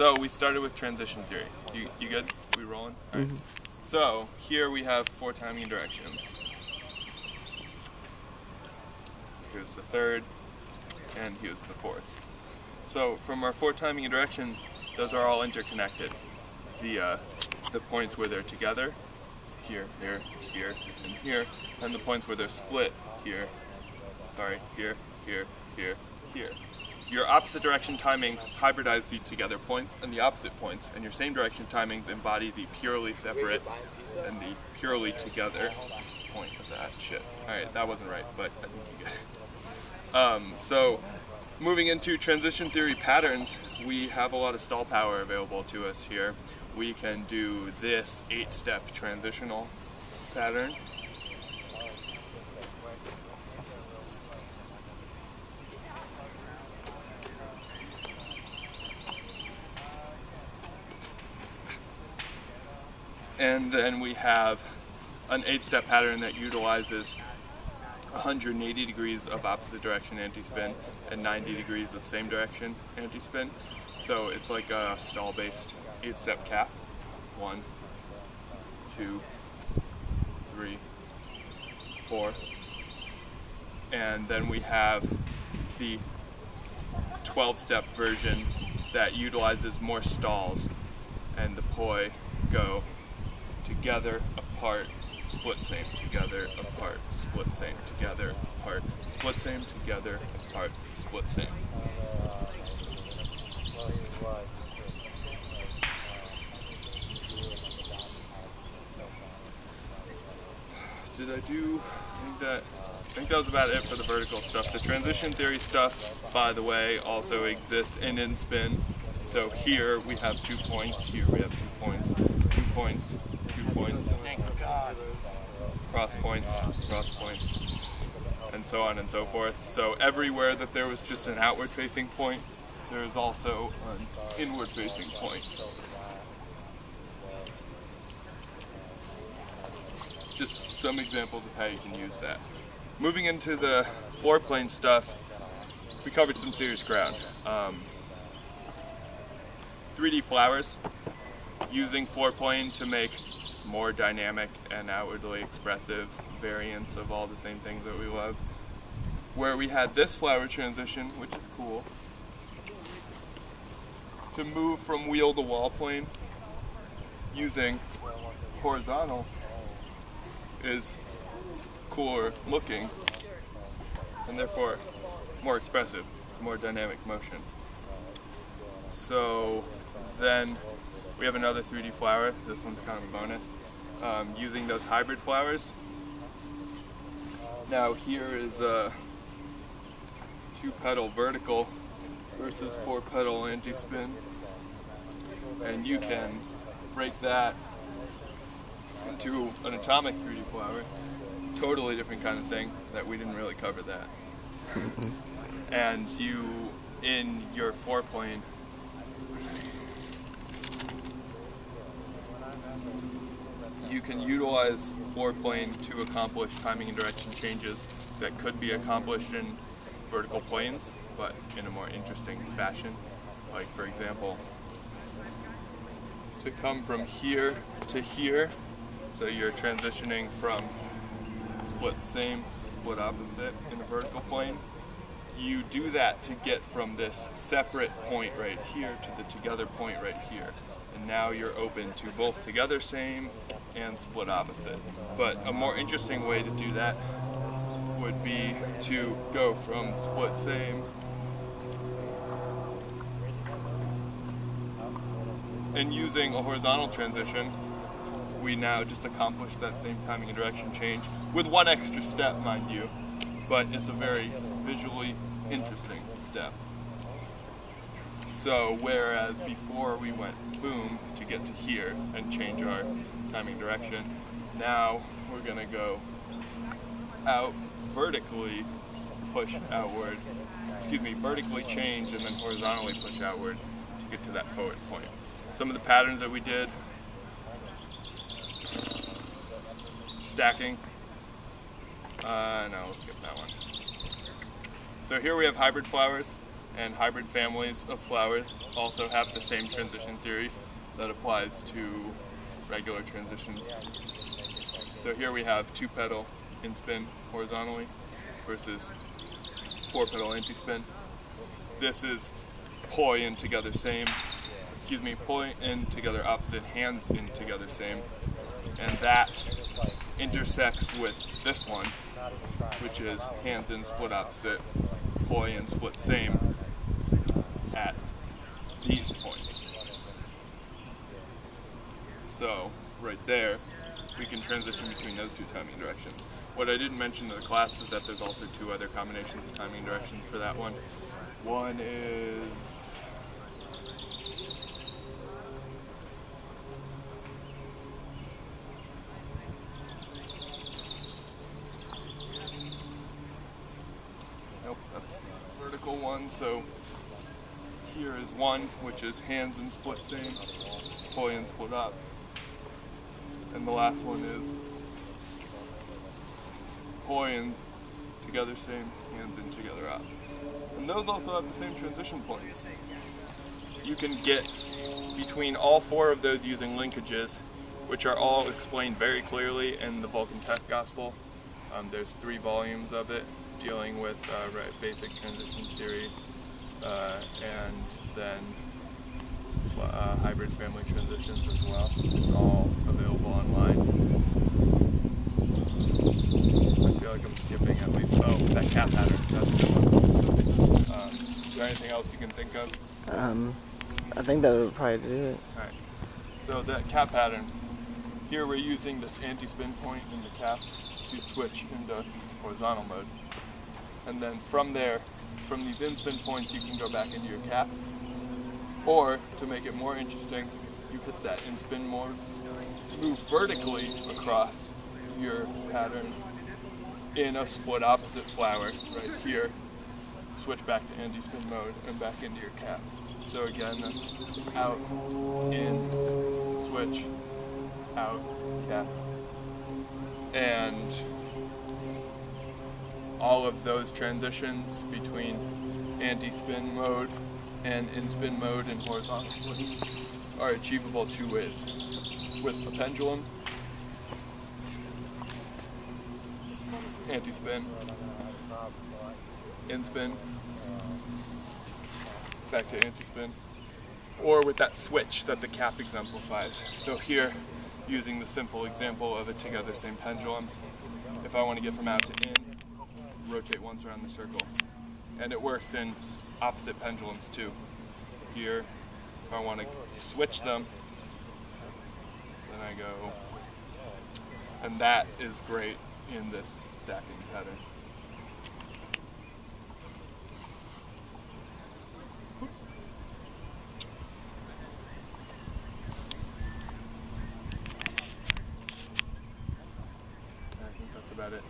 So we started with transition theory. You good? We rolling? All right. So here we have 4 timing directions. Here's the 3rd, and here's the 4th. So from our 4 timing directions, those are all interconnected via the points where they're together, here, here, here, and here, and the points where they're split, here, here, here, here, here. Your opposite direction timings hybridize the together points and the opposite points, and your same direction timings embody the purely separate and the purely together point of that shit. Alright, that wasn't right, but I think you get it. So, moving into transition theory patterns, we have a lot of stall power available to us here. We can do this 8-step transitional pattern. And then we have an 8-step pattern that utilizes 180 degrees of opposite direction anti-spin and 90 degrees of same direction anti-spin. So it's like a stall-based 8-step cap. 1, 2, 3, 4. And then we have the 12-step version that utilizes more stalls, and the poi go together, apart, split same, together, apart, split same, together, apart, split same, together, apart, split same. Did I do, I think that was about it for the vertical stuff. The transition theory stuff, by the way, also exists in spin. So here we have 2 points, here we have 2 points, 2 points, 2 points, thank God, cross points, and so on and so forth. So everywhere that there was just an outward facing point, there is also an inward facing point. Just some examples of how you can use that. Moving into the floor plane stuff, we covered some serious ground. 3D flowers, using floor plane to make more dynamic and outwardly expressive variants of all the same things that we love. Where we had this flower transition, which is cool, to move from wheel to wall plane using horizontal is cooler looking and therefore more expressive. It's more dynamic motion. So then we have another 3D flower. This one's kind of a bonus. Using those hybrid flowers. Now here is a 2-petal vertical versus 4-petal anti-spin, and you can break that into an atomic 3D flower. Totally different kind of thing that we didn't really cover that. And you, in your floor plane, you can utilize floor plane to accomplish timing and direction changes that could be accomplished in vertical planes, but in a more interesting fashion. Like, for example, to come from here to here, so you're transitioning from split same, split opposite in the vertical plane. You do that to get from this separate point right here to the together point right here. And now you're open to both together same and split opposite. But a more interesting way to do that would be to go from split same and using a horizontal transition, we now just accomplish that same timing and direction change with one extra step, mind you, but it's a very visually interesting step. So whereas before we went boom to get to here and change our timing direction, now we're gonna go out vertically, push outward, vertically change and then horizontally push outward to get to that forward point. Some of the patterns that we did: stacking. No, we'll skip that one. So here we have hybrid flowers, and hybrid families of flowers also have the same transition theory that applies to regular transitions. So here we have 2-petal in-spin horizontally versus 4-petal anti-spin. This is poi in together same, poi in together opposite, hands in together same, and that intersects with this one, which is hands in split opposite, poi in split same at these points. So right there, we can transition between those two timing directions. What I didn't mention in the class was that there's also 2 other combinations of timing directions for that one. One is that's the vertical one. So here is one, which is hands in split same, poi in split up. And the last one is poi in together same, hands in together up. And those also have the same transition points. You can get between all 4 of those using linkages, which are all explained very clearly in the Vulcan Tech Gospel. There's 3 volumes of it dealing with basic transition theory and then hybrid family transitions as well. It's all available online. I feel like I'm skipping at least, that cap pattern, that's a good one. Is there anything else you can think of? I think that would probably do it. Alright, so that cap pattern, here we're using this anti-spin point in the cap to switch into horizontal mode. And then from there, from these in-spin points, you can go back into your cap. Or, to make it more interesting, you hit that in-spin mode, move vertically across your pattern in a split opposite flower right here, switch back to anti-spin mode and back into your cap. So again, that's out, in, switch, out, cap. And all of those transitions between anti-spin mode and in-spin mode and horizontal split are achievable 2 ways. With a pendulum, anti-spin, in-spin, back to anti-spin, or with that switch that the cap exemplifies. So here, using the simple example of a together same pendulum, if I want to get from out to in, rotate once around the circle. And it works in opposite pendulums too. Here, if I want to switch them, then I go, and that is great in this stacking pattern. I think that's about it.